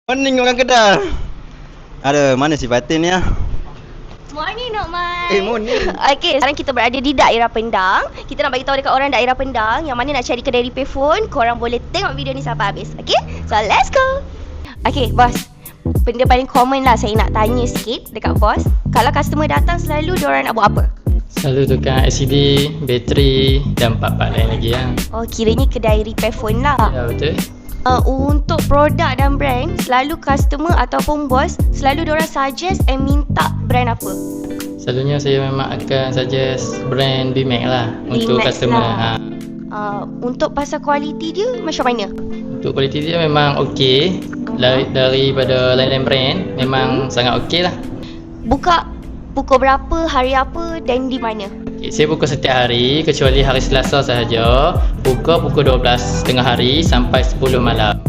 Morning orang Kedah. Ada mana si Fatin ni ah? Morning Nokman. Morning. Okay, sekarang kita berada di daerah Pendang. Kita nak bagi tahu dekat orang daerah Pendang yang mana nak cari kedai repair phone. Korang boleh tengok video ni sampai habis. Okay, so let's go. Okay, bos. Benda paling common lah saya nak tanya sikit dekat bos. Kalau customer datang selalu diorang nak buat apa? Selalu tukar LCD, bateri dan part-part lain lagi lah. Oh, kiranya kedai repair phone lah. Ya, betul. Untuk produk dan brand, selalu customer ataupun bos selalu diorang suggest and minta brand apa? Selalunya saya memang akan suggest brand BMAX lah untuk BMAX customer lah. Untuk pasal kualiti dia macam mana? Untuk kualiti dia memang okey. Daripada lain-lain brand memang sangat okey lah. Buka pukul berapa, hari apa dan di mana? Okay, saya buka setiap hari kecuali hari Selasa sahaja. Buka pukul 12 tengah hari sampai 10 malam.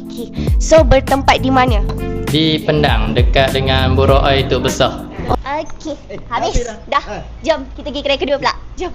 Okay, so bertempat di mana? Di Pendang dekat dengan Buruk Air Tok Besar. Okay, habis dah. Jom kita pergi kedai kedua pula. Jom.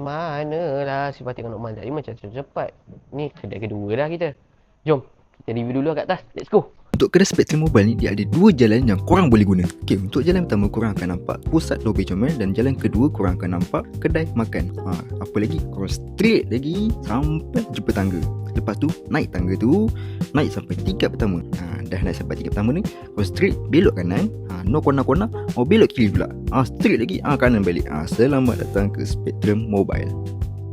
Manalah si Fatih dengan Nokman tadi macam cepat. Ni kedai kedua dah kita. Jom, kita review dulu kat atas. Let's go. Untuk kedai Spektrum Mobile ni, dia ada dua jalan yang korang boleh guna. Okey, untuk jalan pertama korang akan nampak pusat lobi comel dan jalan kedua korang akan nampak kedai makan. Apa lagi? Korang straight lagi sampai jumpa tangga. Lepas tu naik tangga tu, naik sampai tingkat pertama. Dah naik sampai tingkat pertama ni, korang straight belok kanan. No corner-corner, mau belok kiri pula. Straight lagi, kanan balik. Selamat datang ke Spektrum Mobile.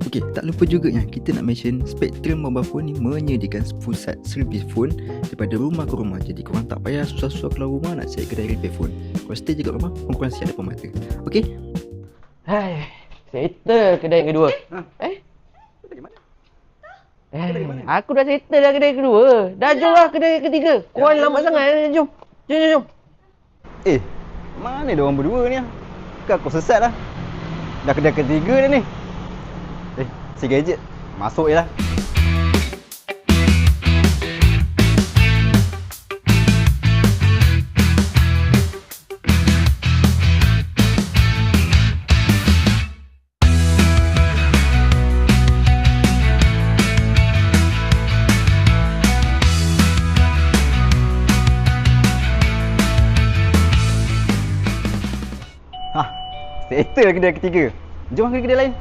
Okey, tak lupa juga yang kita nak mention Spektrum Mobile Phone ni menyediakan pusat servis phone daripada rumah ke rumah. Jadi korang tak payah susah-susah keluar rumah nak cari kedai repair phone. Korang stay je kat rumah, korang siap depan mata. Okey? Settle kedai yang kedua. Aku dah settle dah kedai kedua. Dah jom lah kedai ketiga. Korang lambat sangat. Jom. Jom. Mana dia orang berdua ni ah? Kan aku sesat lah. Dah kedai ketiga dah ni. Si gadget masuk je lah. Settle kedai ketiga. Jom ke kedai lain.